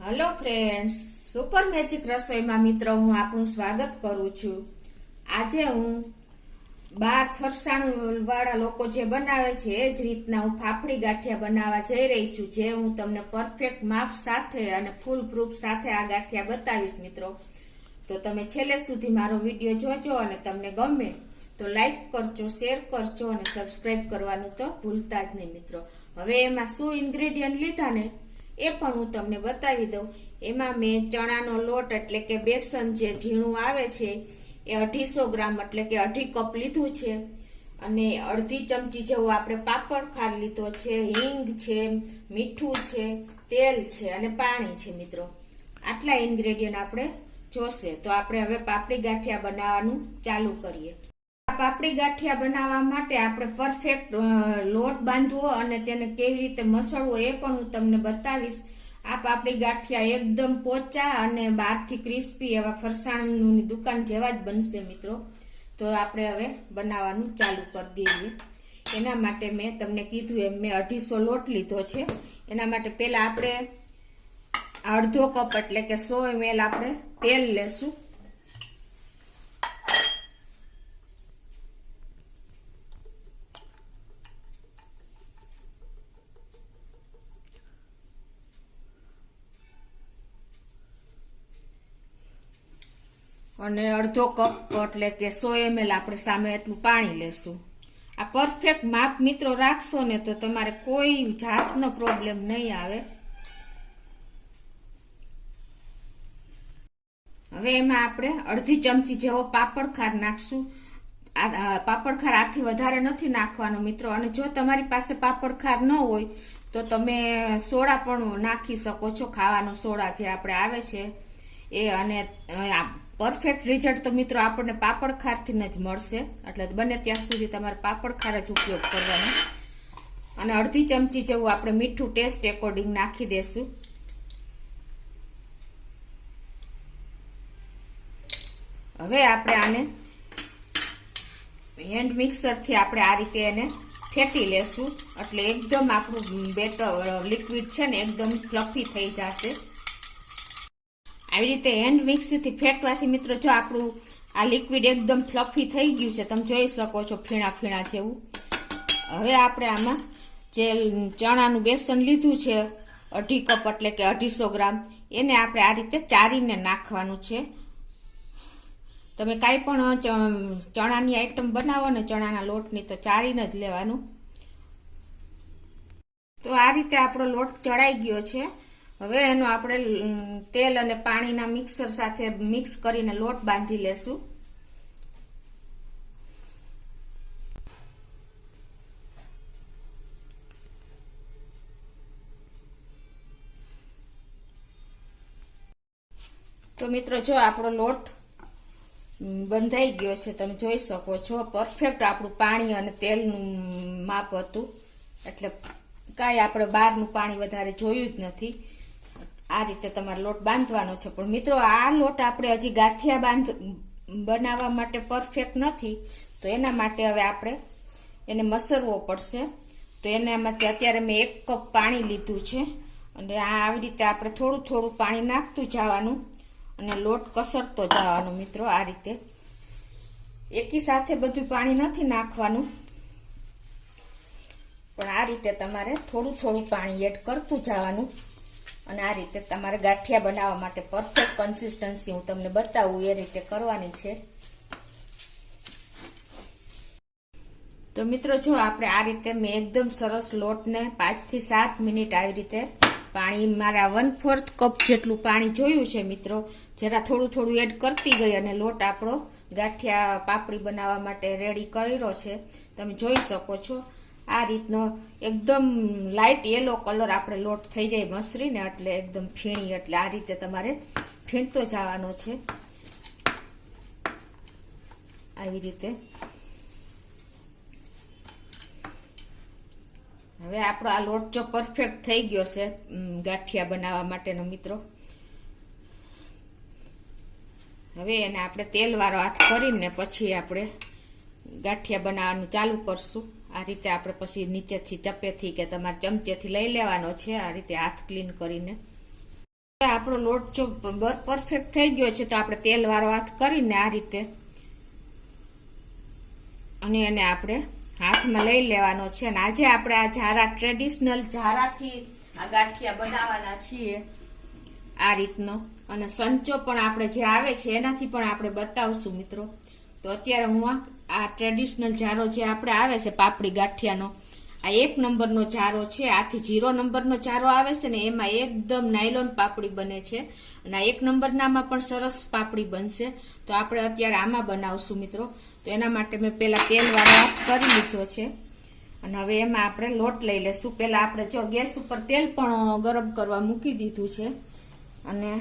Hello friends, super magic રસોઈમાં મિત્રો હું આપનું સ્વાગત કરું છું। આજે હું બાર ફરસાણ વાળા લોકો જે બનાવે છે એ જ રીતના હું ફાફડી ગાંઠિયા બનાવવા જઈ રહી છું, જે હું તમને પરફેક્ટ માપ સાથે અને ફૂલ પ્રૂફ સાથે આ ગાંઠિયા બતાવીશ મિત્રો। તો તમે છેલ્લે સુધી મારો વિડીયો જોજો અને તમને ગમે તો લાઈક કરજો, શેર કરજો અને સબસ્ક્રાઇબ કરવાનું તો ભૂલતા જ નહીં મિત્રો। હવે એમાં શું ઇન્ગ્રેડિયન્ટ લીધા ને એ પણ હું તમને બતાવી દઉં। એમાં મેં ચણાનો લોટ એટલે કે બેસન જે ઝીણું આવે છે એ 250 ગ્રામ એટલે કે 2.5 કપ લીધું છે, અને અડધી ચમચી જેવું આપણે પાપડ ખાર લીધો છે, હિંગ છે, મીઠું છે, તેલ છે અને પાણી છે મિત્રો। આટલા ઇન્ગ્રેડિયન્ટ આપણે જોશે। તો આપણે હવે પાપડી ગાંઠિયા બનાવવાનું ચાલુ કરીએ। પાપડી ગાંઠિયા બનાવવા માટે આપણે પરફેક્ટ લોટ બાંધવો અને તેને કેવી રીતે મસળવો એ પણ હું તમને બતાવીશ। આ પાપડી ગાંઠિયા એકદમ પોચા અને બહારથી ક્રિસ્પી એવા ફરસાણની દુકાન જેવા જ બનશે મિત્રો। તો આપણે હવે બનાવવાનું ચાલુ કરી દઈએ। એના માટે મેં તમને કીધું એમ મેં 250 લોટ લીધો છે। એના માટે પહેલા આપણે 1/2 કપ એટલે કે 100 ml આપણે તેલ લેશું। અને 1/2 કપ એટલે કે 100 ml આપણે સામે એટલું પાણી લેશું। આ પરફેક્ટ માપ મિત્રો રાખશો ને તો તમારે કોઈ જાતનો પ્રોબ્લેમ નહીં આવે। હવે એમાં આપણે અડધી ચમચી જેવો પાપડ ખાર નાખશું। પાપડ ખાર આથી વધારે નથી નાખવાનો મિત્રો, અને જો તમારી પાસે પાપડ ખાર ન હોય તો તમે સોડા પણ નાખી શકો છો, ખાવાનો સોડા જે આપણે આવે છે એ। અને પરફેક્ટ રિઝલ્ટ તો મિત્રો આપણને પાપડ ખારથી જ મળશે, એટલે બને ત્યાં સુધી તમારે પાપડ ખાર જ ઉપયોગ કરવાનો। અને અડધી ચમચી જેવું આપણે મીઠું ટેસ્ટ એકોર્ડિંગ નાખી દેશું। હવે આપણે આને હેન્ડ મિક્સરથી આપણે આ રીતે એને ફેટી લેશું, એટલે એકદમ આપણું બેટર લિક્વિડ છે ને એકદમ ફ્લફી થઈ જશે। આવી રીતે હેન્ડ મિક્સરથી ફેટવાથી મિત્રો જો આપણું આ લિક્વિડ એકદમ ફ્લફી થઈ ગયું છે, તમે જોઈ શકો છો ફીણા ફીણા જેવું। હવે આપણે આમાં જે ચણાનું બેસન લીધું છે 2.5 કપ એટલે કે 250 ગ્રામ, એને આપણે આ રીતે ચારીને નાખવાનું છે। તમે કાંઈ પણ ચણાની આઈટમ બનાવો ને ચણાના લોટની તો ચારીને જ લેવાનું। તો આ રીતે આપણો લોટ ચડાઈ ગયો છે। હવે એનો આપણે તેલ અને પાણીના મિક્સર સાથે મિક્સ કરીને લોટ બાંધી લેશું। તો મિત્રો જો આપણો લોટ બંધાઈ ગયો છે, તમે જોઈ શકો છો પરફેક્ટ આપણું પાણી અને તેલનું માપ હતું, એટલે કાંઈ આપણે બહારનું પાણી વધારે જોયું જ નથી। આ રીતે તમારે લોટ બાંધવાનો છે। પણ મિત્રો આ લોટ આપણે હજી ગાંઠિયા બનાવવા માટે પરફેક્ટ નથી, તો એના માટે હવે આપણે એને મસળવો પડશે। તો એના માટે અત્યારે મેં 1 કપ પાણી લીધું છે, અને આવી રીતે આપણે થોડું થોડું પાણી નાખતું જવાનું અને લોટ કસરતો જવાનો મિત્રો। આ રીતે એકી સાથે બધું પાણી નથી નાખવાનું, પણ આ રીતે તમારે થોડું થોડું પાણી એડ કરતું જવાનું, અને આ રીતે તમારે ગાંઠિયા બનાવવા માટે પરફેક્ટ કન્સિસ્ટન્સી હું તમને બતાવું એ રીતે કરવાની છે। તો મિત્રો જો આપણે આ રીતે મેં એકદમ સરસ લોટને 5 થી 7 મિનિટ આવી રીતે પાણી મારા 1/4 કપ જેટલું પાણી જોયું છે મિત્રો, જરા થોડું થોડું એડ કરતી ગઈ અને લોટ આપણો ગાંઠિયા પાપડી બનાવવા માટે રેડી કર્યો છે। તમે જોઈ શકો છો આ રીતનો એકદમ લાઇટ યેલો કલર આપણે લોટ થઈ જાય મસરીને, એટલે એકદમ ફીણી, એટલે આ રીતે તમારે ફીણતો જવાનો છે આવી રીતે। હવે આપણો આ લોટ જો પરફેક્ટ થઈ ગયો છે ગાંઠિયા બનાવવા માટેનો મિત્રો, હવે એને આપણે તેલવાળો હાથ કરીને પછી આપણે ગાંઠિયા બનાવવાનું ચાલુ કરશું। આ રીતે આપણે પછી નીચેથી ચપેથી કે તમારે ચમચેથી લઈ લેવાનો છે, આ રીતે હાથ ક્લીન કરીને। આપણો લોટ જો પરફેક્ટ થઈ ગયો છે તો આપણે તેલ વાળો હાથ કરીને આ રીતે અને એને આપણે હાથમાં લઈ લેવાનો છે. અને આજે આપણે આ ઝારા ટ્રેડિશનલ ઝારાથી આ ગાંઠિયા બનાવવાના છીએ આ રીતનો. અને સંચો પણ આપણે જે આવે છે એનાથી પણ આપણે બતાવશું મિત્રો. તો અત્યારે હું આ ટ્રેડિશનલ ઝારો જે આપણે આવે છે પાપડી ગાંઠિયાનો, આ 1 નંબરનો ઝારો છે. આથી 0 નંબરનો ઝારો આવે છે ને એમાં એકદમ નાયલોન પાપડી બને છે. અને આ 1 નંબરનામાં પણ સરસ પાપડી બનશે. તો આપણે અત્યારે આમાં બનાવશું મિત્રો. તો એના માટે મેં પેલા તેલ વાળો હાથ કરી લીધો છે અને હવે એમાં આપણે લોટ લઈ લેશું. પેલા આપણે જો ગેસ ઉપર તેલ પણ ગરમ કરવા મૂકી દીધું છે અને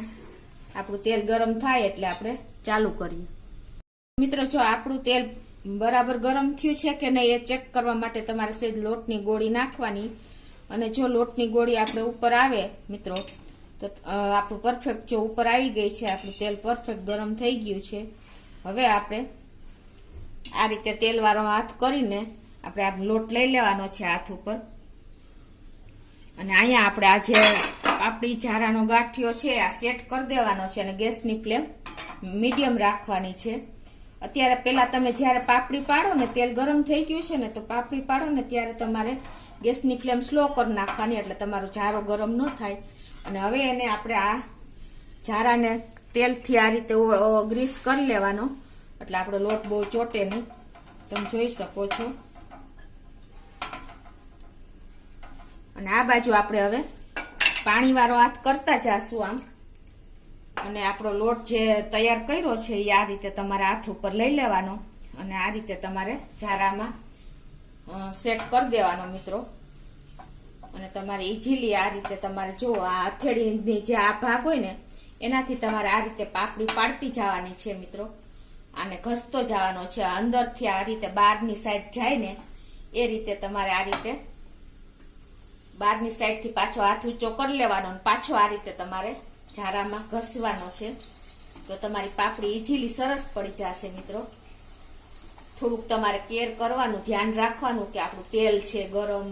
આપણું તેલ ગરમ થાય એટલે આપણે ચાલુ કરીએ. મિત્રો જો આપણું તેલ બરાબર ગરમ થયું છે કે નહીં એ ચેક કરવા માટે તમારે સહેજ લોટની ગોળી નાખવાની. અને જો લોટની ગોળી આપણે ઉપર આવે મિત્રો તો આપણું પરફેક્ટ જો ઉપર આવી ગઈ છે, આપણું તેલ પરફેક્ટ ગરમ થઈ ગયું છે. હવે આપણે આ રીતે તેલ વાળો હાથ કરીને આપણે આ લોટ લઈ લેવાનો છે હાથ ઉપર. અને અહીંયા આપણે આ જે પાપડી ઝારાનો ગાંઠિયો છે આ સેટ કરી દેવાનો છે અને ગેસની ફ્લેમ મીડિયમ રાખવાની છે. અત્યારે પેલા તમે જ્યારે પાપડી પાડો ને તેલ ગરમ થઈ ગયું છે ને તો પાપડી પાડો ને ત્યારે તમારે ગેસની ફ્લેમ સ્લો કરી નાખવાની એટલે તમારો ઝારો ગરમ ન થાય. અને હવે એને આપણે આ ઝારાને તેલથી આ રીતે ગ્રીસ કરી લેવાનો એટલે આપણો લોટ બહુ ચોટે નહીં. તમે જોઈ શકો છો. અને આ બાજુ આપણે હવે પાણી વાળો હાથ કરતા જાશું આમ. અને આપણો લોટ જે તૈયાર કર્યો છે એ આ રીતે તમારે હાથ ઉપર લઈ લેવાનો અને આ રીતે તમારે ઝારામાં સેટ કરી દેવાનો મિત્રો. અને તમારે ઇઝીલી આ રીતે તમારે જો આ હથેળીની જે આ ભાગ હોય ને એનાથી તમારે આ રીતે પાપડી પાડતી જવાની છે મિત્રો. આને ઘસતો જવાનો છે અંદરથી આ રીતે બહારની સાઈડ જાય ને એ રીતે તમારે આ રીતે બહારની સાઈડથી પાછો હાથ ઊંચો કરી લેવાનો અને પાછો આ રીતે તમારે ઝારામાં ઘસવાનો છે. તો તમારી પાપડી ઇઝીલી સરસ પડી જશે મિત્રો. થોડુંક તમારે કેર કરવાનું, ધ્યાન રાખવાનું કે આપણું તેલ છે ગરમ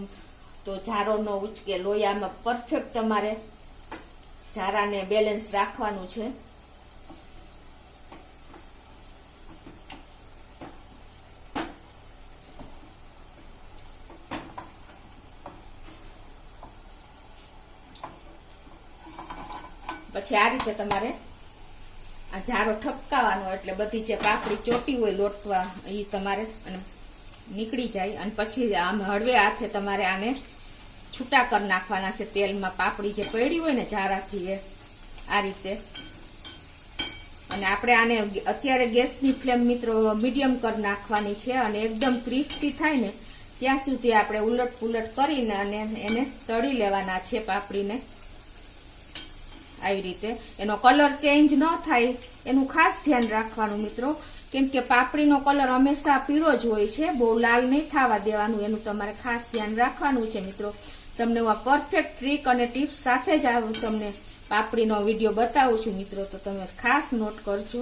તો ઝારો ન ઉચકે. લોયામાં પરફેક્ટ તમારે ઝારાને બેલેન્સ રાખવાનું છે. પછી આ રીતે તમારે આ ઝારો ઠપકાવાનો એટલે બધી જે પાપડી ચોટી હોય લોટવા એ તમારે નીકળી જાય. અને પછી આમ હળવે હાથે તમારે આને છૂટા કરી નાખવાના છે તેલમાં. પાપડી જે પડી હોય ને ઝારાથી એ આ રીતે. અને આપણે આને અત્યારે ગેસની ફ્લેમ મિત્રો મીડિયમ કરી નાખવાની છે અને એકદમ ક્રિસ્પી થાય ને ત્યાં સુધી આપણે ઉલટ પુલટ કરીને અને એને તળી લેવાના છે પાપડીને આવી રીતે. એનો કલર ચેન્જ ન થાય એનું ખાસ ધ્યાન રાખવાનું મિત્રો. કેમ કે પાપડીનો કલર હંમેશા પીળો જ હોય છે, બહુ લાલ નહીં થવા દેવાનું. એનું તમારે ખાસ ધ્યાન રાખવાનું છે મિત્રો. તમને હું આ પરફેક્ટ ટ્રીક અને ટિપ્સ સાથે જ તમને પાપડીનો વિડીયો બતાવું છું મિત્રો. તો તમે ખાસ નોટ કરજો.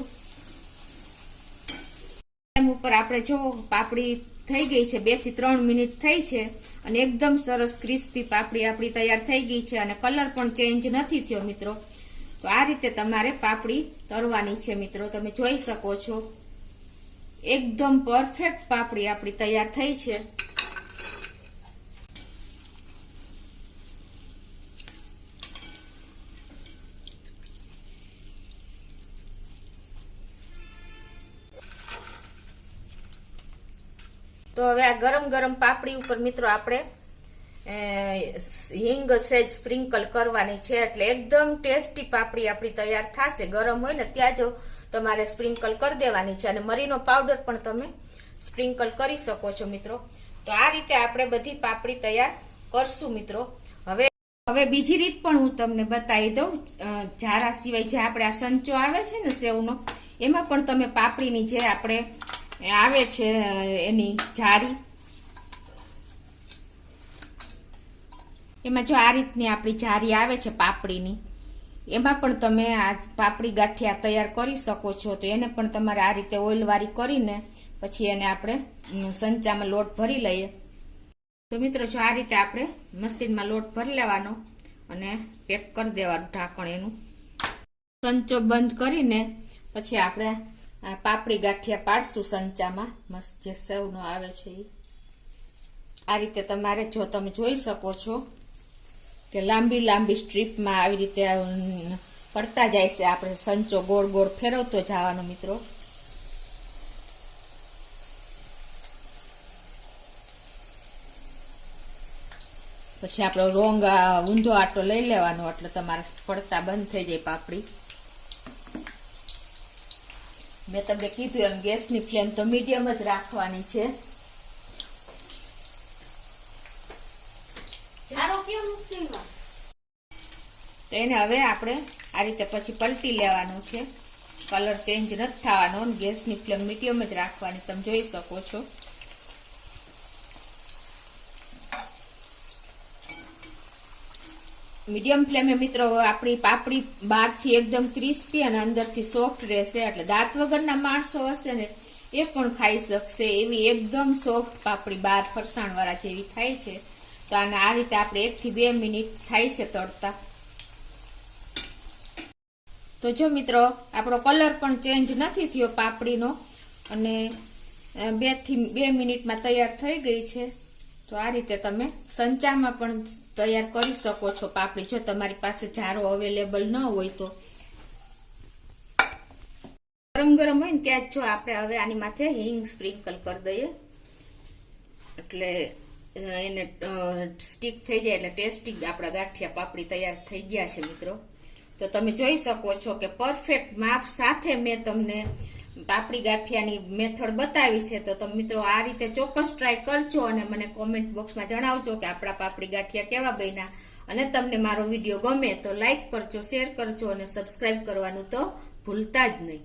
ઉપર આપણે જો પાપડી થઈ ગઈ છે 2 થી 3 મિનિટ થઈ છે અને એકદમ સરસ ક્રિસ્પી પાપડી આપણી તૈયાર થઈ ગઈ છે અને કલર પણ ચેન્જ નથી થયો મિત્રો. તો આ રીતે તમારે પાપડી તળવાની છે મિત્રો. તમે જોઈ શકો છો એકદમ પરફેક્ટ પાપડી આપણી તૈયાર થઈ છે. તો હવે આ ગરમ ગરમ પાપડી ઉપર મિત્રો આપણે હિંગ સેજ સ્પ્રિંકલ કરવાની છે એટલે એકદમ ટેસ્ટી પાપડી આપણી તૈયાર થશે. ગરમ હોય ને ત્યાં જ તમારે સ્પ્રિંકલ કરી દેવાની છે. અને મરીનો પાવડર પણ તમે સ્પ્રિંકલ કરી શકો છો મિત્રો. તો આ રીતે આપણે બધી પાપડી તૈયાર કરશું મિત્રો. હવે બીજી રીત પણ હું તમને બતાવી દઉં. ઝારા સિવાય જે આપણે આ સંચો આવે છે ને સેવનો, એમાં પણ તમે પાપડીની જે આપણે આવે છે એની જારી, એમાં જો આ રીતની આપણી જારી આવે છે પાપડીની, એમાં પણ તમે આ પાપડી ગાંઠિયા તૈયાર કરી શકો છો. તો એને પણ તમારે આ રીતે ઓઇલ વાળી કરીને પછી એને આપણે સંચામાં લોટ ભરી લઈએ. તો મિત્રો જો આ રીતે આપણે મશીનમાં લોટ ભરી લેવાનો અને પેક કરી દેવાનું ઢાંકણ એનું. સંચો બંધ કરીને પછી આપણે આ પાપડી ગાંઠિયા પાડશું સંચામાં. મસ્ત જે સેવનો આવે છે એ આ રીતે તમારે, જો તમે જોઈ શકો છો કે લાંબી લાંબી સ્ટ્રીપમાં આવી રીતે પડતા જાય છે. આપણે સંચો ગોળ ગોળ ફેરવતો જવાનો મિત્રો. પછી આપણે રોંગ ઊંધો આટો લઈ લેવાનો એટલે તમારે પડતા બંધ થઈ જાય પાપડી. મેં તમને કીધું એમ ગેસની ફ્લેમ તો મીડિયમ જ રાખવાની છે. તો એને હવે આપણે આ રીતે પછી પલટી લેવાનું છે. કલર ચેન્જ નથી થવાનો. ગેસની ફ્લેમ મીડિયમ જ રાખવાની, તમે જોઈ શકો છો. મીડિયમ ફ્લેમે મિત્રો આપણી પાપડી બહારથી એકદમ ક્રિસ્પી અને અંદરથી સોફ્ટ રહેશે. એટલે દાંત વગરના માણસો હશે ને એ પણ ખાઈ શકશે એવી એકદમ સોફ્ટ પાપડી બહાર ફરસાણ વાળા જેવી થાય છે. તો આને આ રીતે આપણે 1 થી 2 મિનિટ થાય છે તળતા. તો જો મિત્રો આપણો કલર પણ ચેન્જ નથી થયો પાપડીનો અને 2 થી 2 મિનિટમાં તૈયાર થઈ ગઈ છે. તો આ રીતે તમે સંચામાં પણ તૈયાર કરી શકો છો પાપડી, જો તમારી પાસે જારો અવેલેબલ ન હોય તો. ગરમ ગરમ હોય ને ત્યાં જ જો આપણે હવે આની માથે હિંગ સ્પ્રિંકલ કરી દઈએ એટલે એને સ્ટીક થઈ જાય. એટલે ટેસ્ટી આપણા ગાંઠિયા પાપડી તૈયાર થઈ ગયા છે મિત્રો. તો તમે જોઈ શકો છો કે પરફેક્ટ માપ સાથે મેં તમને પાપડી ગાંઠિયાની મેથડ બતાવી છે. તો તમે મિત્રો આ રીતે ચોક્કસ ટ્રાય કરજો અને મને કોમેન્ટ બોક્સમાં જણાવજો કે આપણા પાપડી ગાંઠિયા કેવા બન્યા. અને તમને મારો વિડીયો ગમે તો લાઈક કરજો, શેર કરજો અને સબસ્ક્રાઇબ કરવાનું તો ભૂલતા જ નહીં.